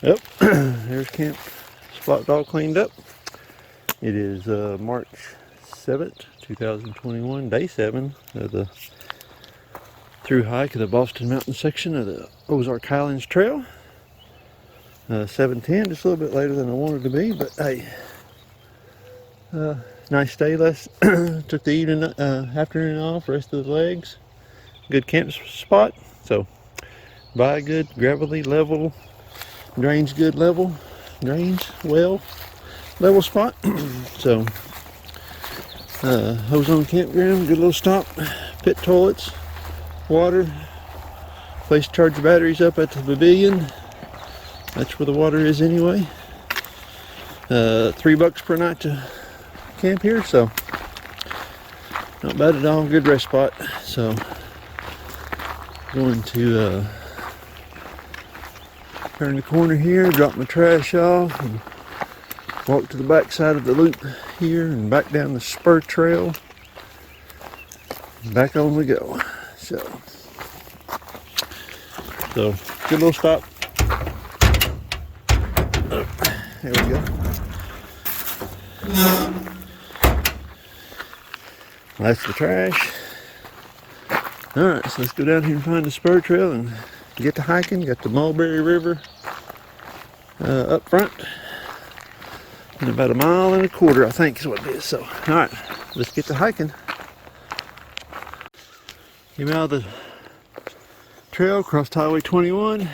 Yep, there's camp spot all cleaned up. It is March 7th, 2021, day 7 of the through hike of the Boston Mountain section of the Ozark Highlands Trail. 7:10, just a little bit later than I wanted to be, but hey, nice day. Took the evening, afternoon off, rest of the legs. Good camp spot. So, by good, gravelly, level, drains good level, drains well, level spot. So, Ozone campground, good little stop, pit toilets, water, place to charge the batteries up at the pavilion. That's where the water is anyway. $3 per night to camp here, so not bad at all. Good rest spot. So going to turn the corner here, drop my trash off, and walk to the back side of the loop here and back down the spur trail. Back on we go. So good little stop. Oh, there we go. That's the trash. Alright, so let's go down here and find the spur trail and get to hiking. Got the Mulberry River up front. And about 1.25 miles, I think is what it is. So, alright, let's get to hiking. Came out of the trail, crossed Highway 21. You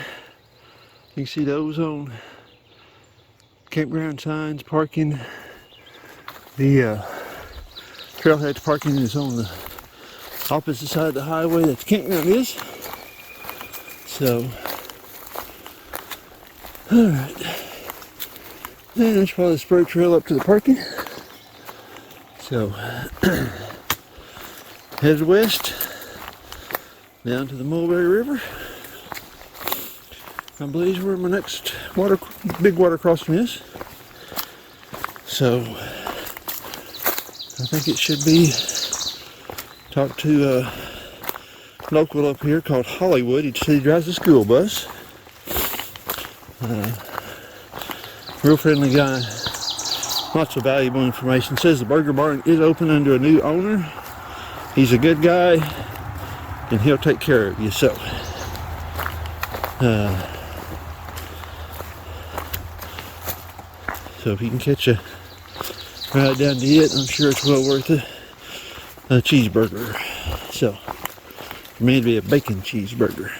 can see the Ozone campground signs, parking. The trailhead parking is on the opposite side of the highway that the campground is. So, alright. Then there's probably the spur trail up to the parking. So, head west down to the Mulberry River. I believe is where my next big water crossing is. So I think it should be. Talked to a local up here called Hollywood. He said he drives a school bus. Real friendly guy. Lots of valuable information. Says the burger barn is open under a new owner. He's a good guy and he'll take care of you. So if you can catch a ride down to it, I'm sure it's well worth a cheeseburger. So, for me it'd be a bacon cheeseburger.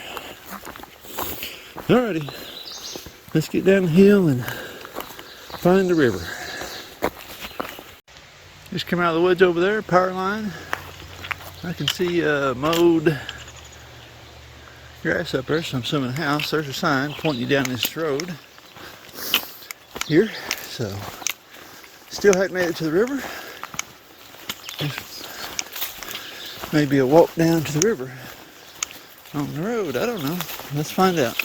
Alrighty, let's get down the hill and find the river. Just come out of the woods over there, power line. I can see mowed grass up there, so I'm assuming a house. There's a sign pointing you down this road here. So, still hadn't made it to the river. Maybe a walk down to the river on the road. I don't know. Let's find out.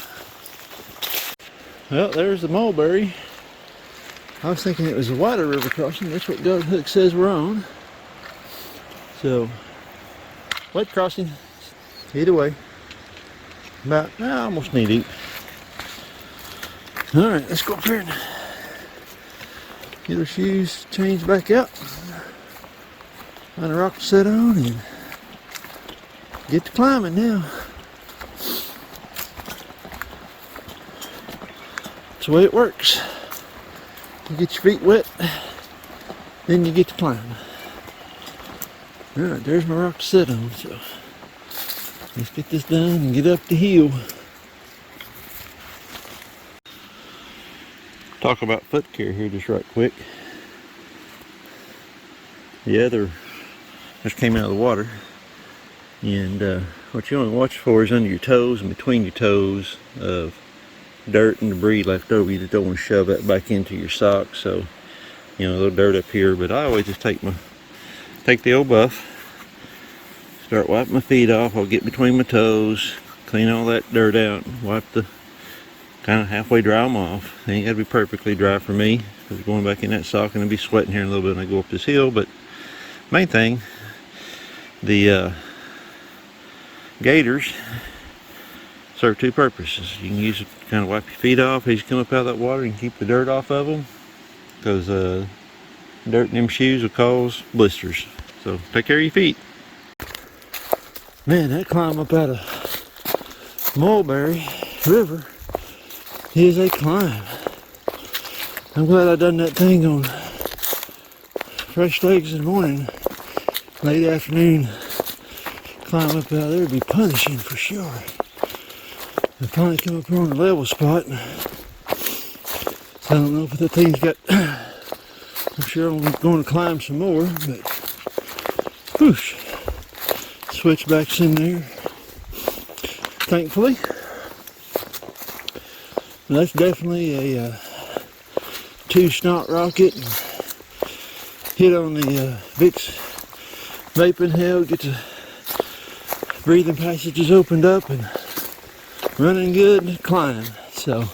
Well, there's the Mulberry. I was thinking it was a wider river crossing. That's what Doug Hook says we're on. So, wet crossing. Either way. About almost knee deep. Alright, let's go up here and get our shoes changed back out. Find a rock to sit on and get to climbing now. That's the way it works. You get your feet wet, then you get to climb. Alright, there's my rock to sit on. So let's get this done and get up the hill. Talk about foot care here just right quick. The other just came out of the water, and what you want to watch for is under your toes and between your toes of dirt and debris left over. You just don't want to shove that back into your socks. So, you know, a little dirt up here, but I always just take the old buff, start wiping my feet off. I'll get between my toes, clean all that dirt out, wipe the kind of halfway dry them off. They ain't got to be perfectly dry for me, because going back in that sock and I'll be sweating here in a little bit when I go up this hill. But main thing, the gaiters serve two purposes. You can use it to kind of wipe your feet off as you come up out of that water and keep the dirt off of them, because dirt in them shoes will cause blisters. So take care of your feet. Man, that climb up out of Mulberry River is a climb. I'm glad I done that thing on fresh legs in the morning. Late afternoon climb up out there would be punishing for sure. I finally come up here on the level spot. So I don't know if the thing's got, I'm sure I'm going to climb some more, but whoosh, switchbacks in there, thankfully. That's definitely a two-snot rocket. Hit on the Vicks vape inhale, get the breathing passages opened up and running good, climb. So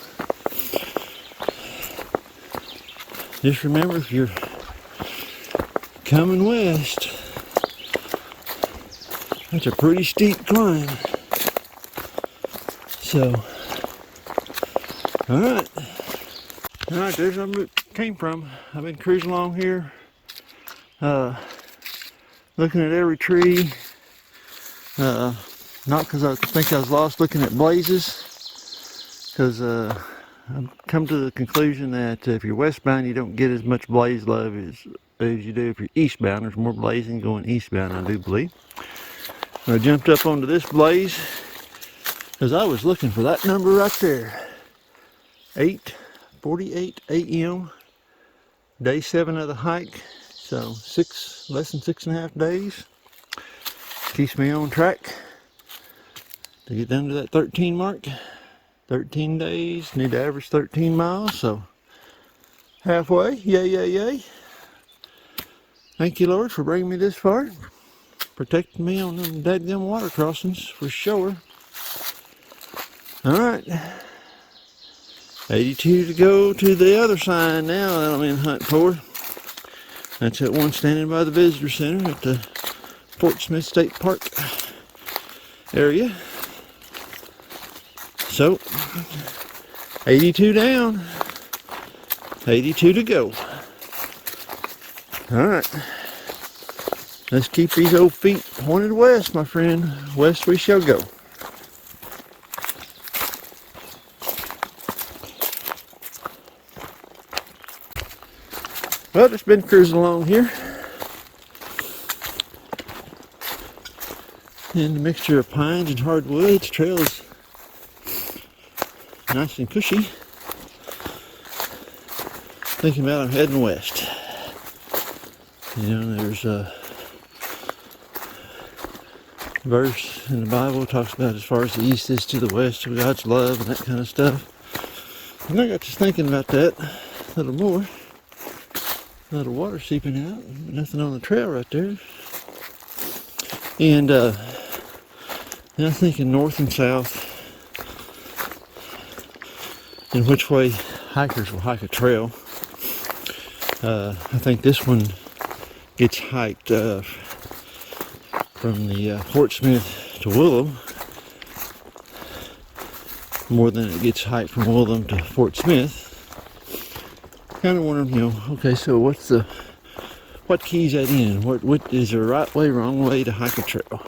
just remember, if you're coming west, that's a pretty steep climb. So, alright, there's where I came from. I've been cruising along here, looking at every tree, not because I think I was lost looking at blazes, because I've come to the conclusion that if you're westbound, you don't get as much blaze love as you do if you're eastbound. There's more blazing going eastbound, I do believe. I jumped up onto this blaze because I was looking for that number right there. 8:48 a.m. Day 7 of the hike. So less than 6.5 days. Keeps me on track to get down to that 13 mark. 13 days, need to average 13 miles, so halfway, yay, yay, yay. Thank you, Lord, for bringing me this far. Protecting me on them dadgum water crossings, for sure. Alright. 82 to go to the other sign now that I'm in hunting for. That's that one standing by the visitor center at the Fort Smith State Park area. So, 82 down, 82 to go. Alright, let's keep these old feet pointed west, my friend. West we shall go. Well, just been cruising along here. And the mixture of pines and hardwoods, trail is nice and cushy. Thinking about I'm heading west. You know, there's a verse in the Bible that talks about as far as the east is to the west of God's love and that kind of stuff. And I got to thinking about that a little more. A little water seeping out, nothing on the trail right there. And I'm thinking north and south, in which way hikers will hike a trail. I think this one gets hiked from the Fort Smith to Willem more than it gets hiked from Willem to Fort Smith. Kind of wondering, you know, okay, so what keys that in? What is there a right way, wrong way to hike a trail?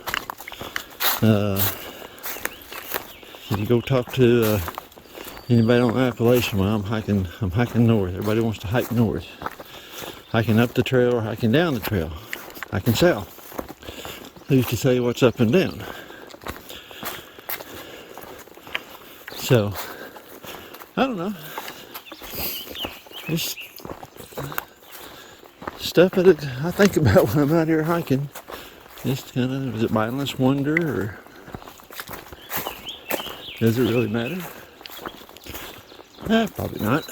If you go talk to anybody on Appalachian, well, I'm hiking north. Everybody wants to hike north. Hiking up the trail or hiking down the trail. Hiking south. Who's to say what's up and down? So, I don't know. Just stuff that I think about when I'm out here hiking. Just kind of, is it mindless wonder, or does it really matter? Probably not.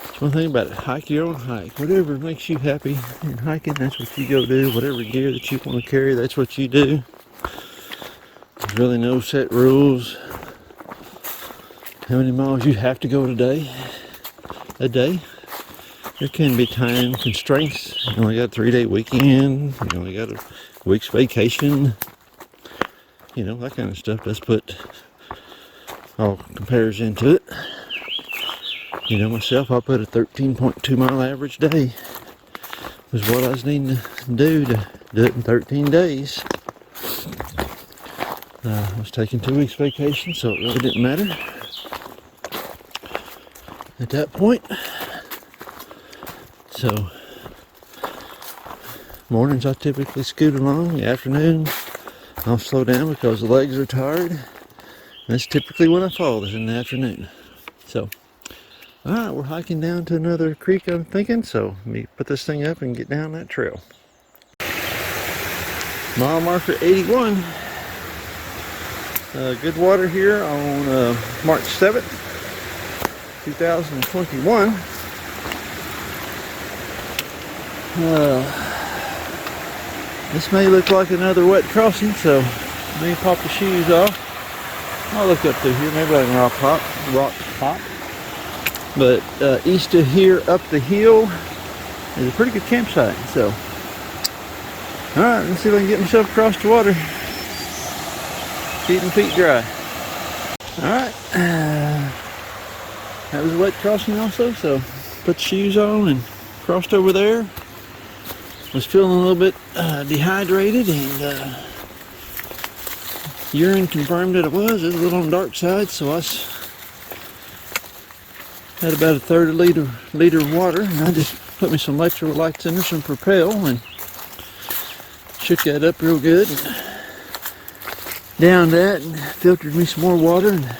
That's one thing about it. Hike your own hike. Whatever makes you happy in hiking, that's what you go do. Whatever gear that you want to carry, that's what you do. There's really no set rules. How many miles you have to go a day. There can be time constraints. You only got a 3-day weekend. You only got a week's vacation. you know, that kind of stuff does put all compares into it. You know, myself, I put a 13.2 mile average day was what I was needing to do it in 13 days. I was taking 2 weeks vacation, so it really didn't matter at that point. So mornings I typically scoot along. The afternoon I'll slow down because the legs are tired. And that's typically when I fall, is in the afternoon. So alright, we're hiking down to another creek, I'm thinking, so let me put this thing up and get down that trail. Mile marker 81. Good water here on March 7th, 2021. This may look like another wet crossing, so let me pop the shoes off. I'll look up through here, maybe I can rock hop. But east of here, up the hill, is a pretty good campsite. So, all right, let's see if I can get myself across the water. Keeping feet dry. All right, that was a wet crossing also. So, put the shoes on and crossed over there. Was feeling a little bit dehydrated, and urine confirmed that it was. It was a little on the dark side, so I had about a third of a liter of water, and I just put me some electrolytes in there, some Propel, and shook that up real good, and downed that, and filtered me some more water, and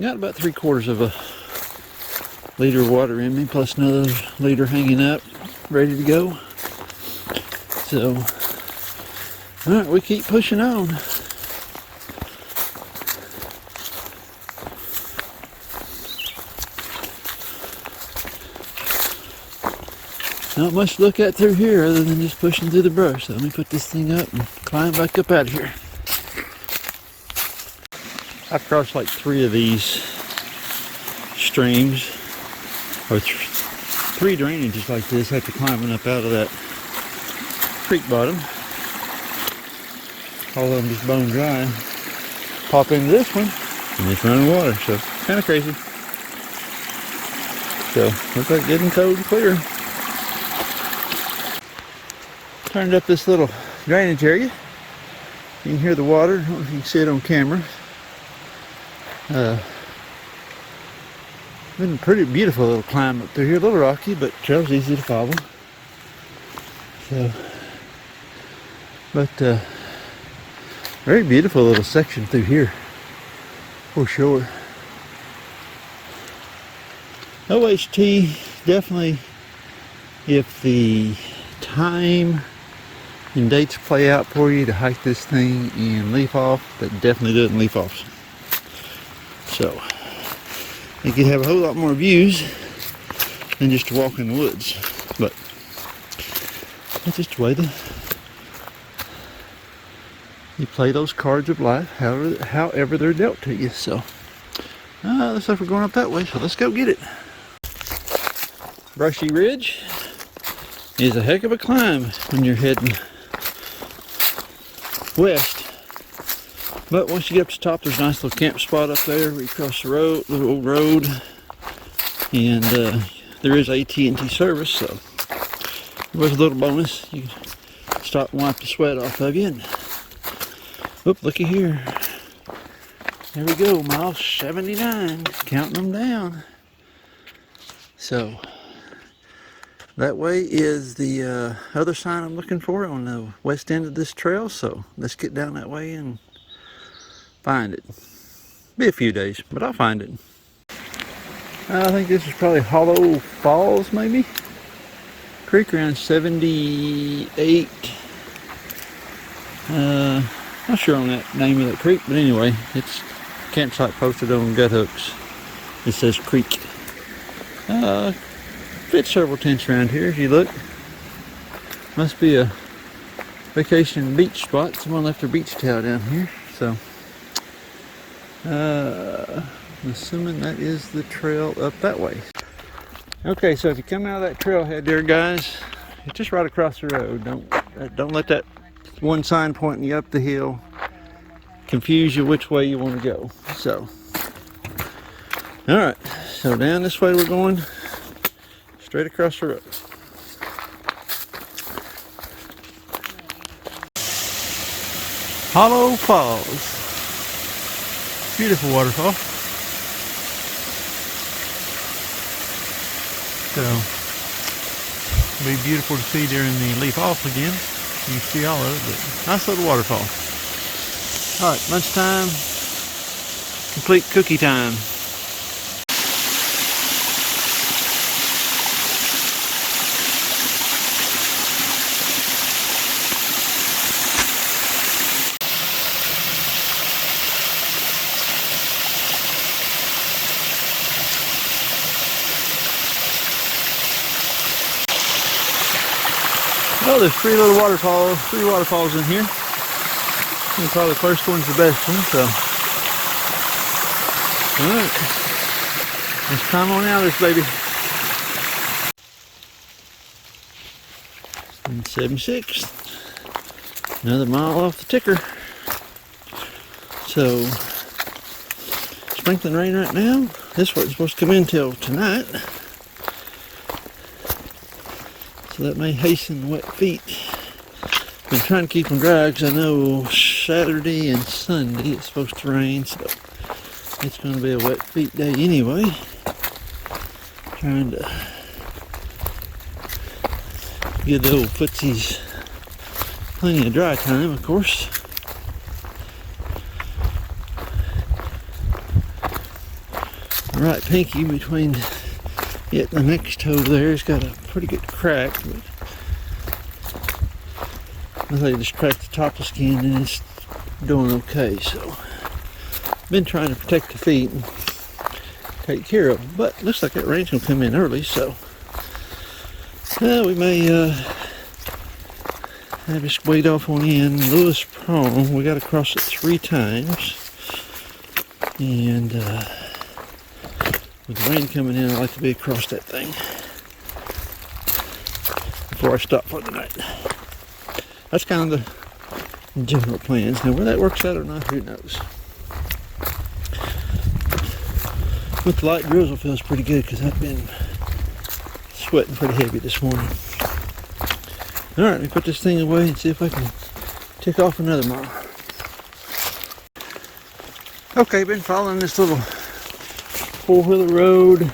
got about 3/4 of a liter of water in me, plus another liter hanging up, ready to go. So, all right, we keep pushing on. Not much to look at through here other than just pushing through the brush. So let me put this thing up and climb back up out of here. I've crossed like 3 of these streams, or 3 drainages like this after climbing up out of that creek bottom. All of them just bone dry. Pop into this one and it's running water, so kind of crazy. So looks like getting cold and clear. Turned up this little drainage area. You can hear the water. I don't know if you can see it on camera. Been a pretty beautiful little climb up through here. A little rocky, but trail's easy to follow. So, but very beautiful little section through here, for sure. OHT, definitely, if the time and dates play out for you to hike this thing and leaf off, but definitely do it in leaf offs. So you can have a whole lot more views than just to walk in the woods, but that's just the way you play those cards of life, however they're dealt to you. So looks like we're going up that way, so let's go get it. Brushy Ridge is a heck of a climb when you're heading west, but once you get up to the top, there's a nice little camp spot up there where you cross the road, little old road, and there is AT&T service, so it was a little bonus. You stop and wipe the sweat off of you, and whoop, looky here, there we go, mile 79, counting them down. So that way is the other sign I'm looking for on the west end of this trail, so let's get down that way and find it. Be a few days, but I'll find it. I think this is probably Hollow Falls, maybe? Creek around 78. Not sure on that name of that creek, but anyway, it's campsite posted on gut hooks. It says creek. Fit several tents around here if you look. Must be a vacation beach spot. Someone left their beach towel down here, so I'm assuming that is the trail up that way. Okay, so if you come out of that trailhead there, guys, it's just right across the road. Don't let that one sign pointing you up the hill, confuse you which way you want to go. So, all right, so down this way we're going, straight across the road. Hollow Falls. Beautiful waterfall. So, it'll be beautiful to see during the leaf off again. You can see all of it, but nice little waterfall. Alright, lunchtime, complete cookie time. Oh, there's three waterfalls in here. And probably the first one's the best one, so. Alright. Let's climb on out of this baby. 76. Another mile off the ticker. So, sprinkling rain right now. This wasn't supposed to come in till tonight. So that may hasten the wet feet. Been trying to keep them dry because I know Saturday and Sunday it's supposed to rain, so it's going to be a wet feet day anyway. Trying to give the old footsies plenty of dry time, of course. The right pinky between it and the next toe there's got a pretty good crack, but I think I just cracked the top of the skin and it's doing okay. So been trying to protect the feet and take care of them, but looks like that rain's gonna come in early, so we may have just wait off on in. Lewis Prong, we got to cross it 3 times, and with the rain coming in, I like to be across that thing before I stop for the night. That's kind of the general plans. Now where that works out or not, who knows. With the light drizzle feels pretty good because I've been sweating pretty heavy this morning. Alright, let me put this thing away and see if I can tick off another mile. Okay, been following this little 4-wheeler road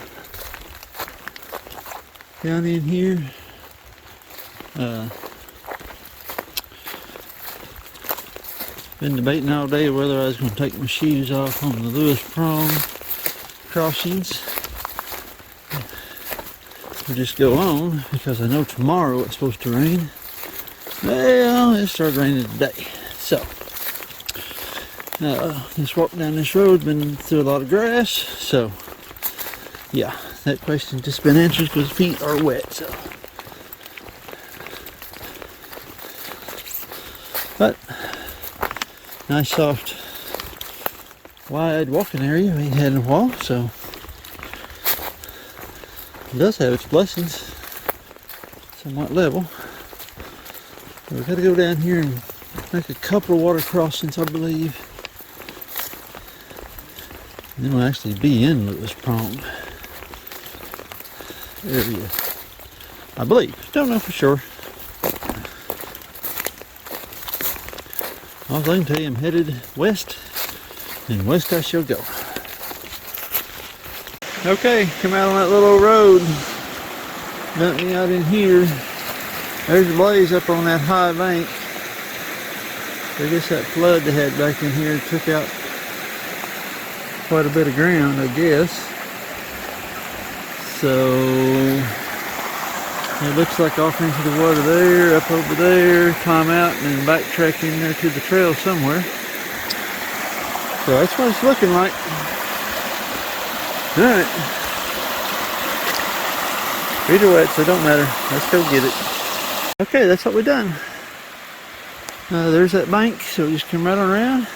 down in here. Been debating all day whether I was going to take my shoes off on the Lewis Prong crossings or just go on, because I know tomorrow it's supposed to rain. Well, it started raining today, so this walk down this road been through a lot of grass, so yeah, that question just been answered because feet are wet. So, but nice soft wide walking area we ain't had in a while, so it does have its blessings. Somewhat level. But we've got to go down here and make a couple of water crossings, I believe. And then we'll actually be in Lewis Prong area, I believe. Don't know for sure. All I can tell you, I'm headed west, and west I shall go. Okay, come out on that little road, dumped me out in here. There's a blaze up on that high bank. I guess that flood they had back in here took out quite a bit of ground, I guess. So it looks like off into the water there, up over there, climb out, and then backtrack in there to the trail somewhere. So that's what it's looking like. Alright. Feet are wet, so it don't matter. Let's go get it. Okay, that's what we've done. There's that bank, so we just come right around.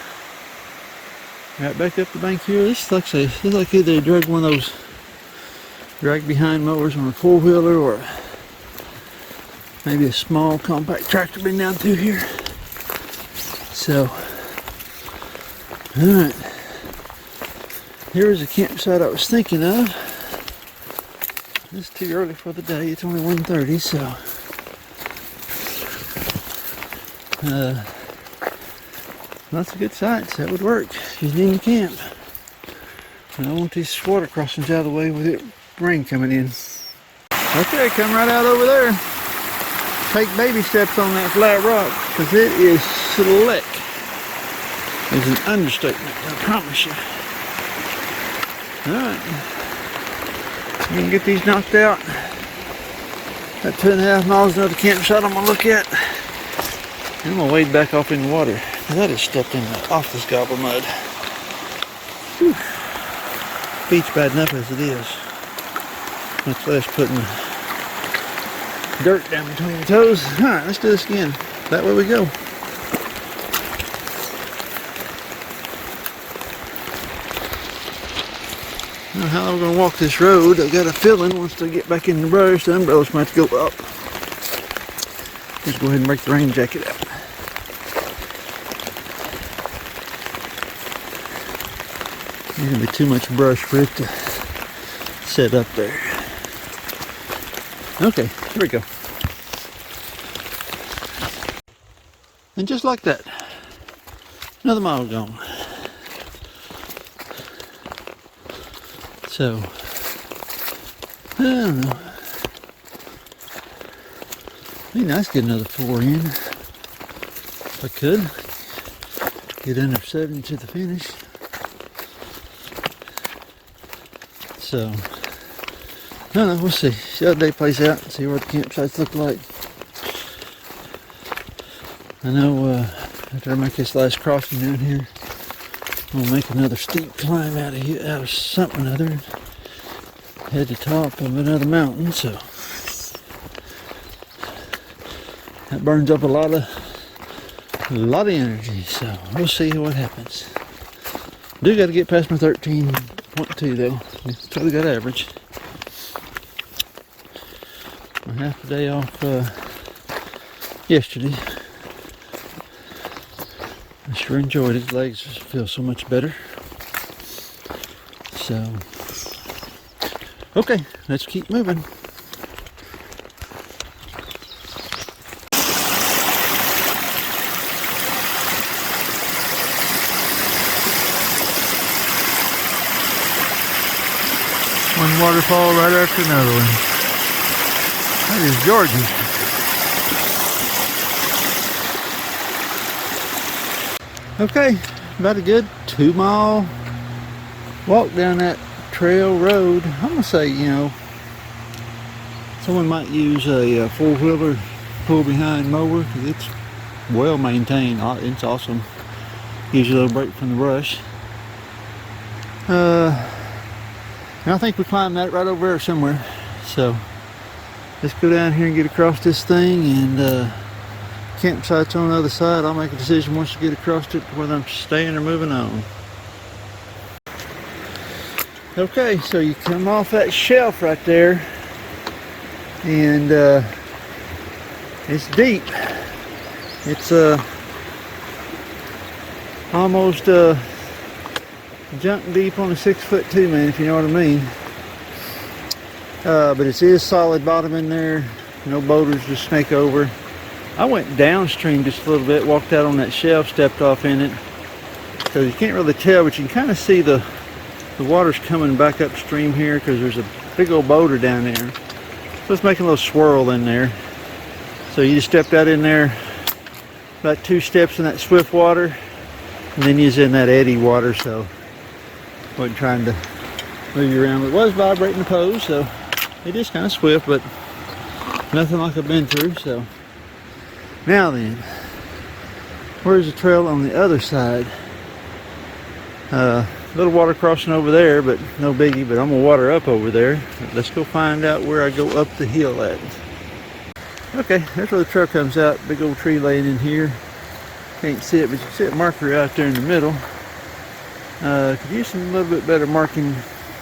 Right back up the bank here. This looks like either they drug one of those drag behind mowers on a 4-wheeler, or maybe a small compact tractor been down through here. So, alright. Here is a campsite I was thinking of. It's too early for the day. It's only 1:30, so lots of good sites. That would work. You need to camp. And I want these water crossings out of the way with it rain coming in. Okay, come right out over there. Take baby steps on that flat rock, because it is slick. It's an understatement, I promise you. Alright. I'm going to get these knocked out. That 2.5 miles another campsite I'm going to look at. And I'm going to wade back off in the water. That has stepped in the office gobble mud. Whew. Beach bad enough as it is. Much less putting dirt down between your toes. Alright, let's do this again. That way we go. I don't know how I'm going to walk this road. I've got a feeling once I get back in the brush, the umbrellas might have to go up. Just go ahead and break the rain jacket out. There's going to be too much brush for it to set up there. Okay, here we go. And just like that, another mile gone. So, I don't know. Be nice to get another 4 in. If I could. Get under 7 to the finish. So, I don't know, we'll see. See how the day plays out. See what the campsites look like. I know after I make this last crossing down here, I'm gonna make another steep climb out of something or other. Head to top of another mountain, so that burns up a lot of energy. So we'll see what happens. Do got to get past my 13.2 though. It's totally got average. I half a day off yesterday. I sure enjoyed it. Legs feel so much better. So, okay, let's keep moving. One waterfall right after another one. That is gorgeous. Okay, about a good 2-mile walk down that trail road. I'm gonna say, you know, someone might use a 4-wheeler pull behind mower because it's well maintained. It's awesome. Gives you a little break from the brush. And I think we climbed that right over there somewhere. So let's go down here and get across this thing, and campsite's on the other side. I'll make a decision once you get across it whether I'm staying or moving on. Okay, so you come off that shelf right there, and it's deep. It's almost junk deep on a 6'2", man, if you know what I mean. But it is solid bottom in there. No boulders to snake over. I went downstream just a little bit, walked out on that shelf, stepped off in it. So you can't really tell, but you can kind of see the water's coming back upstream here because there's a big old boulder down there. So it's making a little swirl in there. So you just stepped out in there, about 2 steps in that swift water, and then you're in that eddy water, so wasn't trying to move you around. It was vibrating the pose, so it is kind of swift, but nothing like I've been through. So now then, where's the trail on the other side? Little water crossing over there, but no biggie. But I'm gonna water up over there. Let's go find out where I go up the hill at. Okay, that's where the trail comes out. Big old tree laying in here. Can't see it, but you can see a marker out there in the middle. Could use some little bit better marking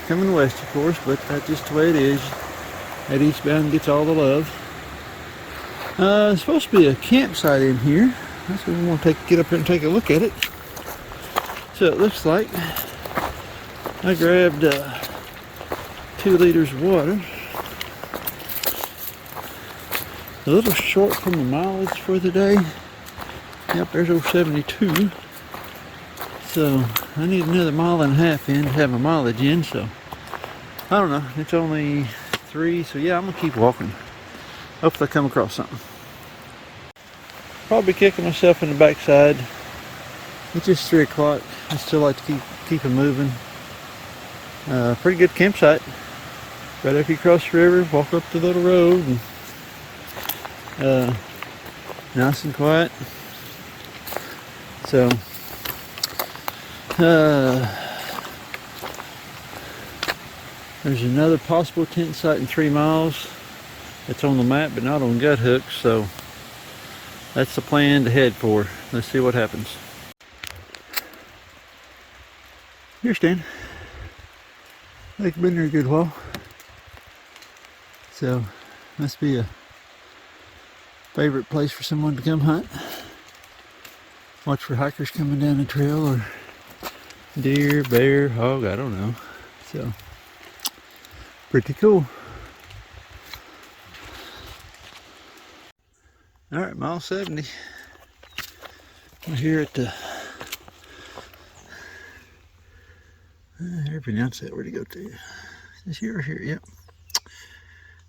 coming west, of course, but that's just the way it is. That eastbound gets all the love. It's supposed to be a campsite in here. that's what we want to get up here and take a look at it. So it looks like I grabbed 2 liters of water. A little short from the mileage for the day. Yep, there's over 72. So I need another 1.5 miles in to have my mileage in. So I don't know. It's only 3. So yeah, I'm gonna keep walking. Hopefully I come across something. Probably kicking myself in the backside. It's just 3 o'clock. I still like to keep it moving. Pretty good campsite. Right after you cross the river, walk up the little road, and nice and quiet. So there's another possible tent site in 3 miles. It's on the map, but not on gut hooks. So that's the plan to head for. Let's see what happens. Here, Stan. I've been there a good while. So must be a favorite place for someone to come hunt. Watch for hikers coming down the trail, or deer, bear, hog, I don't know. So pretty cool. Alright, mile 70. We're here at the how do you pronounce that? Where'd it go to? Is this here or here? Yep.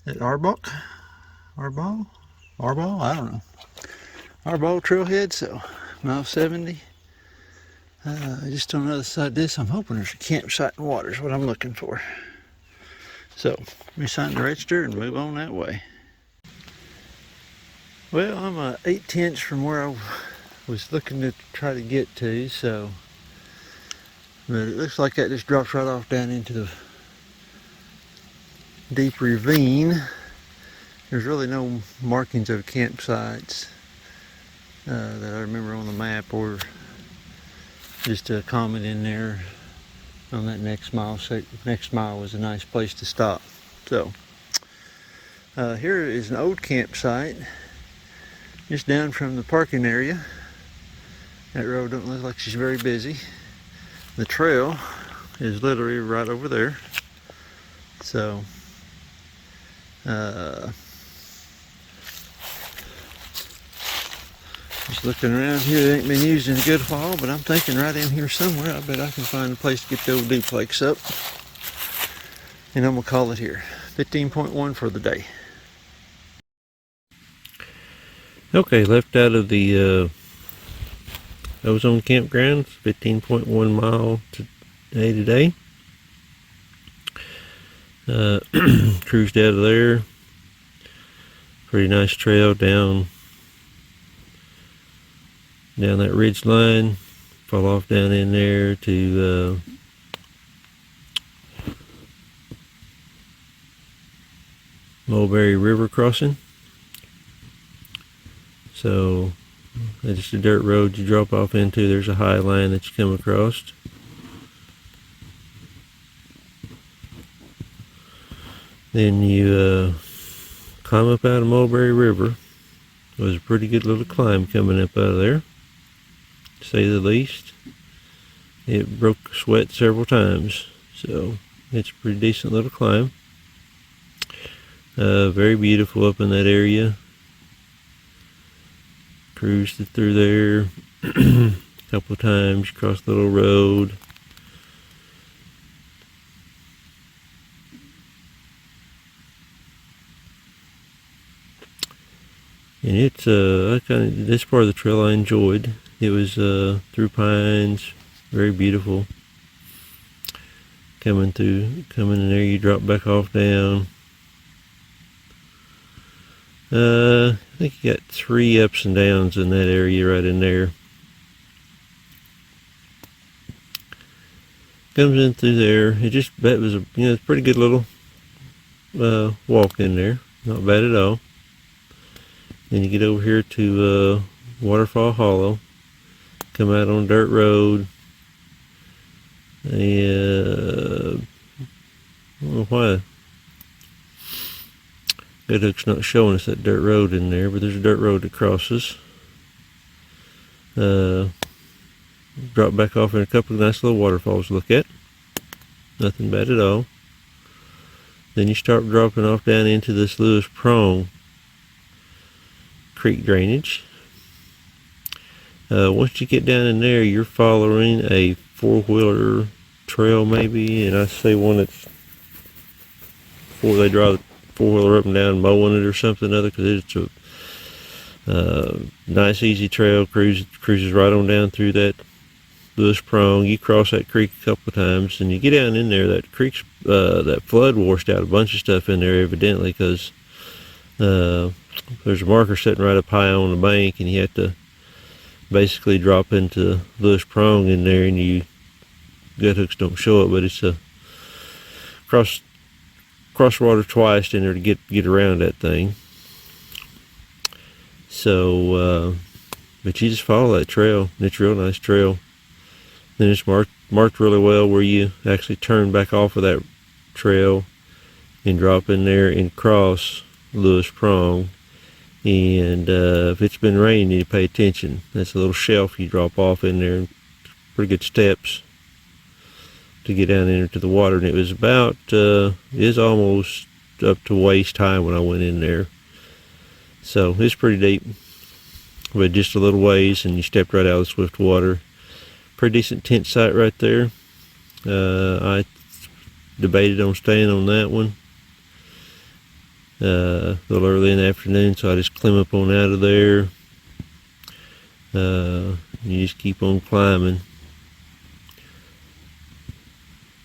At Arbaugh? Arbaugh? Arbaugh? I don't know. Arbaugh trailhead, so mile 70. Just on the other side of this, I'm hoping there's a campsite and water is what I'm looking for. So, let me sign the register and move on that way. Well, I'm 8/10 from where I was looking to try to get to, so but it looks like that just drops right off down into the deep ravine. There's really no markings of campsites that I remember on the map, or just a comment in there on that next mile. Next mile was a nice place to stop. So here is an old campsite just down from the parking area. That road don't look like she's very busy. The trail is literally right over there. So just looking around here, it ain't been used in a good while, but I'm thinking right in here somewhere I bet I can find a place to get the old duplex up, and I'm gonna call it here. 15.1 for the day. Okay, left out of the Ozone campgrounds, 15.1 mile today. Cruised out of there. Pretty nice trail down that ridge line. Fall off down in there to Mulberry River crossing. So it's just a dirt road you drop off into. There's a high line that you come across. Then you climb up out of Mulberry River. It was a pretty good little climb coming up out of there, to say the least. It broke a sweat several times, so it's a pretty decent little climb. Very beautiful up in that area. Cruised it through there a couple of times, crossed the little road. And it's this part of the trail I enjoyed. It was through pines, very beautiful. Coming in there, you drop back off down. I think you got 3 ups and downs in that area right in there. Comes in through there. That was a pretty good little walk in there. Not bad at all. Then you get over here to Waterfall Hollow. Come out on a dirt road. I don't know why Good Hook's not showing us that dirt road in there, but there's a dirt road that crosses. Drop back off in a couple of nice little waterfalls to look at. Nothing bad at all. Then you start dropping off down into this Lewis Prong creek drainage. Once you get down in there, you're following a four-wheeler trail maybe, and I say one that's before they drive the four-wheeler up and down mowing it or something other, because it's a nice easy trail, cruises right on down through that Lewis Prong. You cross that creek a couple of times, and you get down in there. That creek's that flood washed out a bunch of stuff in there evidently, because there's a marker sitting right up high on the bank, and you have to basically drop into Lewis Prong in there, and you gut hooks don't show it, but it's a cross water twice in there to get around that thing. So but you just follow that trail, and it's a real nice trail. Then it's marked really well where you actually turn back off of that trail and drop in there and cross Lewis Prong. And if it's been raining, you pay attention. That's a little shelf you drop off in there, and pretty good steps to get down into the water. And it was about is almost up to waist high when I went in there, so it's pretty deep, but just a little ways and you stepped right out of the swift water. Pretty decent tent site right there. I debated on staying on that one a little early in the afternoon, so I just climb up on out of there. You just keep on climbing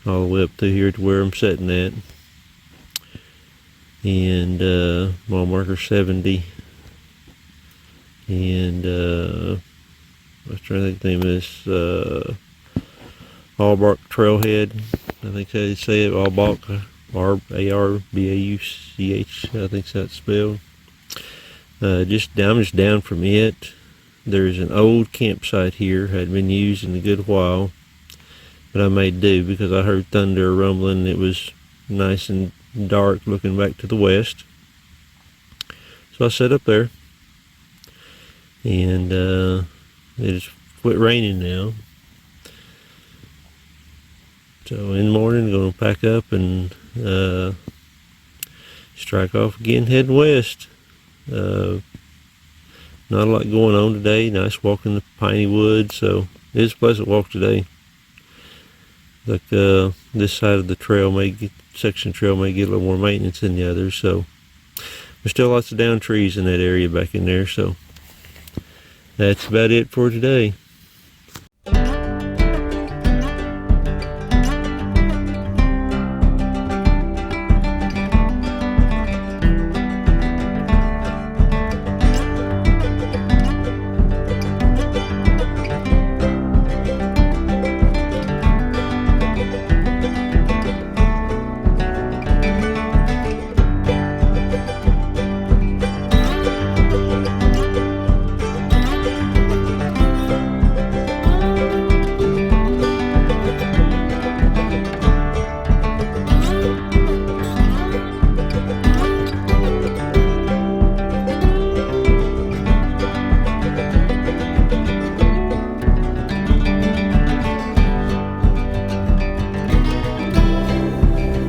all the way up through here to where I'm sitting at, and mile marker 70, and I was trying to think the name of this, Arbaugh Trailhead, I think how you say it, Arbaugh, Arbauch, I think that's spelled. I'm just down from it. There's an old campsite here, had been used in a good while, but I made do because I heard thunder rumbling. It was nice and dark looking back to the west. So I sat up there, and it has quit raining now. So in the morning, I'm going to pack up and strike off again, heading west. Not a lot going on today. Nice walk in the piney woods, so it is a pleasant walk today. Like this side of the trail section trail may get a little more maintenance than the others, so there's still lots of down trees in that area back in there. So that's about it for today.